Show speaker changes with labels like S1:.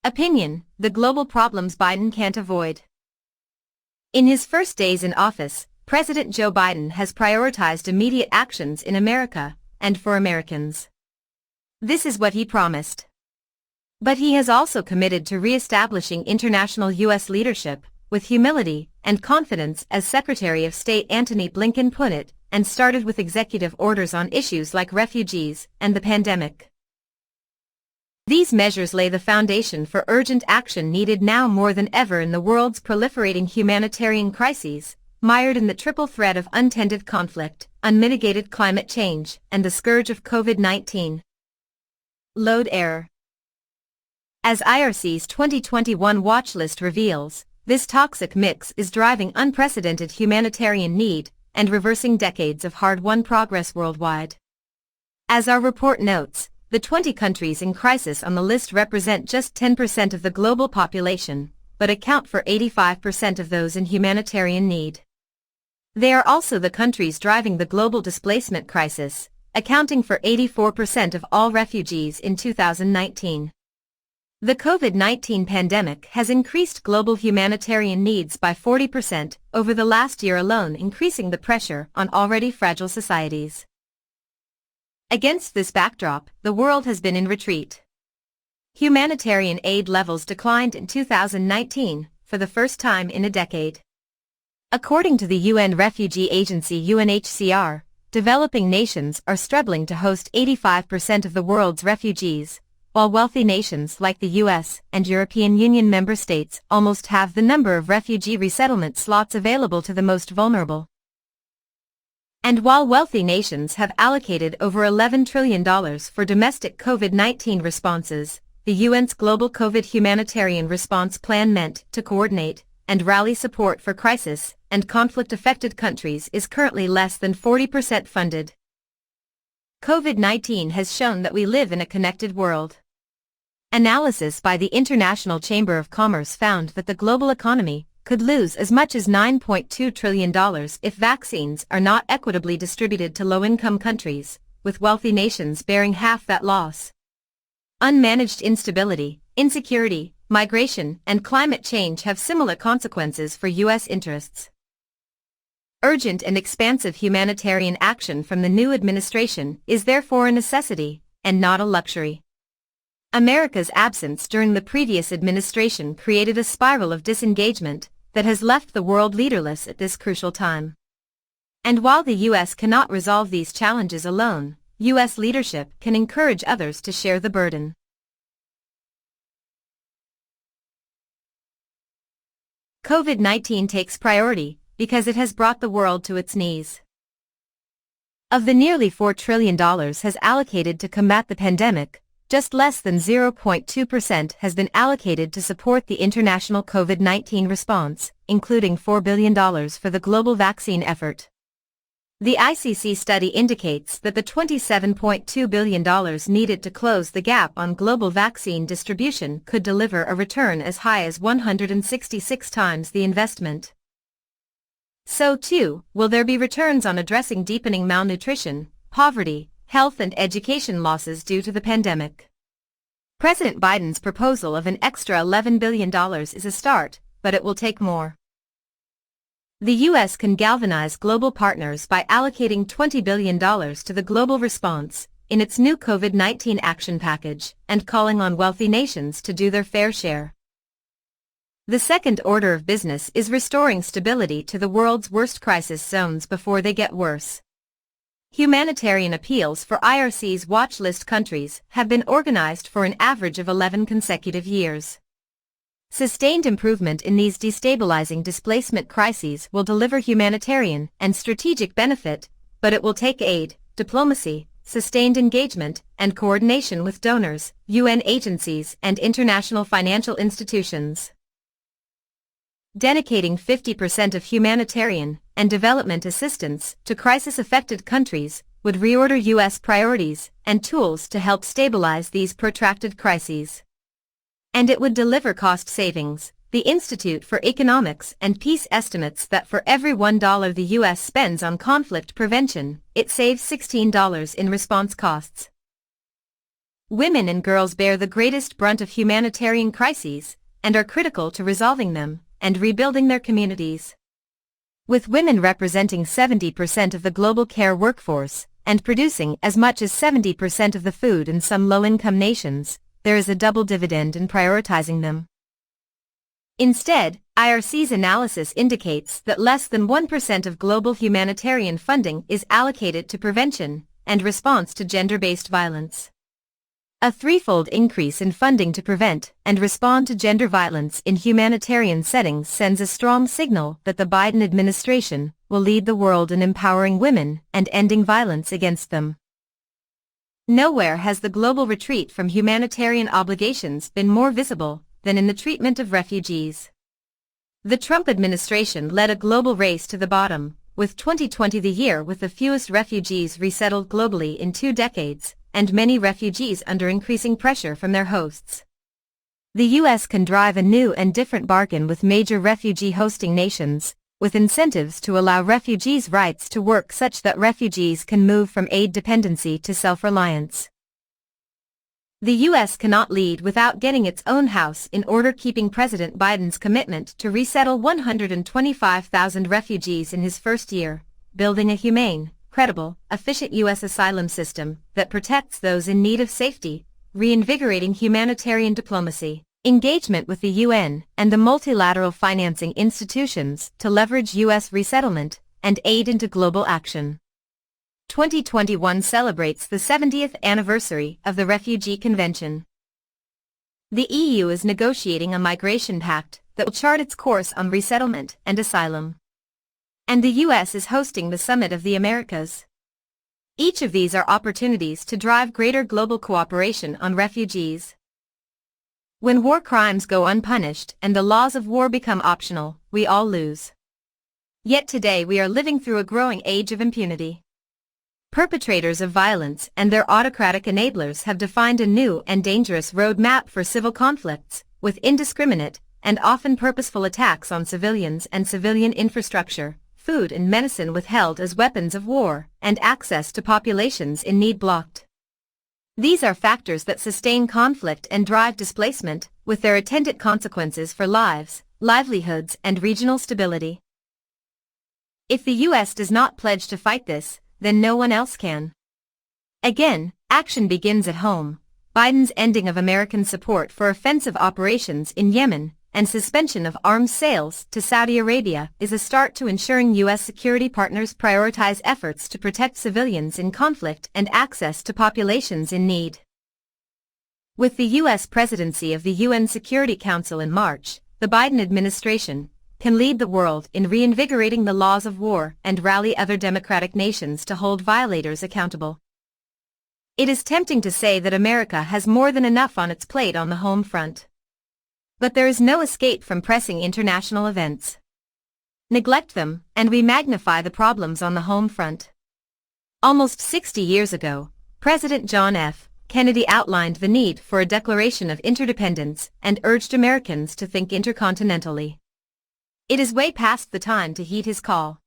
S1: Opinion: the global problems Biden can't avoid. In his first days in office, President Joe Biden has prioritized immediate actions in America, and for Americans. This is what he promised. But he has also committed to reestablishing international U.S. leadership, with humility and confidence, as Secretary of State Antony Blinken put it, and started with executive orders on issues like refugees and the pandemic. These measures lay the foundation for urgent action needed now more than ever in the world's proliferating humanitarian crises, mired in the triple threat of untended conflict, unmitigated climate change, and the scourge of COVID-19. Load error. As IRC's 2021 Watchlist reveals, this toxic mix is driving unprecedented humanitarian need and reversing decades of hard-won progress worldwide. As our report notes, the 20 countries in crisis on the list represent just 10% of the global population, but account for 85% of those in humanitarian need. They are also the countries driving the global displacement crisis, accounting for 84% of all refugees in 2019. The COVID-19 pandemic has increased global humanitarian needs by 40% over the last year alone, increasing the pressure on already fragile societies. Against this backdrop, the world has been in retreat. Humanitarian aid levels declined in 2019, for the first time in a decade. According to the UN Refugee Agency UNHCR, developing nations are struggling to host 85% of the world's refugees, while wealthy nations like the US and European Union member states almost have the number of refugee resettlement slots available to the most vulnerable. And while wealthy nations have allocated over $11 trillion for domestic COVID-19 responses, the UN's Global COVID Humanitarian Response Plan, meant to coordinate and rally support for crisis and conflict-affected countries, is currently less than 40% funded. COVID-19 has shown that we live in a connected world. Analysis by the International Chamber of Commerce found that the global economy could lose as much as $9.2 trillion if vaccines are not equitably distributed to low-income countries, with wealthy nations bearing half that loss. Unmanaged instability, insecurity, migration, and climate change have similar consequences for U.S. interests. Urgent and expansive humanitarian action from the new administration is therefore a necessity, and not a luxury. America's absence during the previous administration created a spiral of disengagement that has left the world leaderless at this crucial time. And while the U.S. cannot resolve these challenges alone, U.S. leadership can encourage others to share the burden. COVID-19 takes priority because it has brought the world to its knees. Of the nearly $4 trillion has allocated to combat the pandemic, just less than 0.2% has been allocated to support the international COVID-19 response, including $4 billion for the global vaccine effort. The ICC study indicates that the $27.2 billion needed to close the gap on global vaccine distribution could deliver a return as high as 166 times the investment. So too, will there be returns on addressing deepening malnutrition, poverty, health and education losses due to the pandemic. President Biden's proposal of an extra $11 billion is a start, but it will take more. The U.S. can galvanize global partners by allocating $20 billion to the global response in its new COVID-19 action package and calling on wealthy nations to do their fair share. The second order of business is restoring stability to the world's worst crisis zones before they get worse. Humanitarian appeals for IRC's watchlist countries have been organized for an average of 11 consecutive years. Sustained improvement in these destabilizing displacement crises will deliver humanitarian and strategic benefit, but it will take aid, diplomacy, sustained engagement, and coordination with donors, UN agencies, and international financial institutions. Dedicating 50% of humanitarian and development assistance to crisis-affected countries would reorder U.S. priorities and tools to help stabilize these protracted crises. And it would deliver cost savings. The Institute for Economics and Peace estimates that for every $1 the U.S. spends on conflict prevention, it saves $16 in response costs. Women and girls bear the greatest brunt of humanitarian crises, and are critical to resolving them and rebuilding their communities. With women representing 70% of the global care workforce, and producing as much as 70% of the food in some low-income nations, there is a double dividend in prioritizing them. Instead, IRC's analysis indicates that less than 1% of global humanitarian funding is allocated to prevention and response to gender-based violence. A threefold increase in funding to prevent and respond to gender violence in humanitarian settings sends a strong signal that the Biden administration will lead the world in empowering women and ending violence against them. Nowhere has the global retreat from humanitarian obligations been more visible than in the treatment of refugees. The Trump administration led a global race to the bottom, with 2020 the year with the fewest refugees resettled globally in 2 decades, and many refugees under increasing pressure from their hosts. The U.S. can drive a new and different bargain with major refugee-hosting nations, with incentives to allow refugees' rights to work such that refugees can move from aid dependency to self-reliance. The U.S. cannot lead without getting its own house in order, keeping President Biden's commitment to resettle 125,000 refugees in his first year, building a humane, credible, efficient U.S. asylum system that protects those in need of safety, reinvigorating humanitarian diplomacy, engagement with the UN and the multilateral financing institutions to leverage U.S. resettlement and aid into global action. 2021 celebrates the 70th anniversary of the Refugee Convention. The EU is negotiating a migration pact that will chart its course on resettlement and asylum. And the U.S. is hosting the Summit of the Americas. Each of these are opportunities to drive greater global cooperation on refugees. When war crimes go unpunished and the laws of war become optional, we all lose. Yet today we are living through a growing age of impunity. Perpetrators of violence and their autocratic enablers have defined a new and dangerous roadmap for civil conflicts, with indiscriminate and often purposeful attacks on civilians and civilian infrastructure, food and medicine withheld as weapons of war, and access to populations in need blocked. These are factors that sustain conflict and drive displacement, with their attendant consequences for lives, livelihoods, and regional stability. If the U.S. does not pledge to fight this, then no one else can. Again, action begins at home. Biden's ending of American support for offensive operations in Yemen and suspension of arms sales to Saudi Arabia is a start to ensuring U.S. security partners prioritize efforts to protect civilians in conflict and access to populations in need. With the U.S. presidency of the UN Security Council in March, the Biden administration can lead the world in reinvigorating the laws of war and rally other democratic nations to hold violators accountable. It is tempting to say that America has more than enough on its plate on the home front. But there is no escape from pressing international events. Neglect them, and we magnify the problems on the home front. Almost 60 years ago, President John F. Kennedy outlined the need for a declaration of interdependence and urged Americans to think intercontinentally. It is way past the time to heed his call.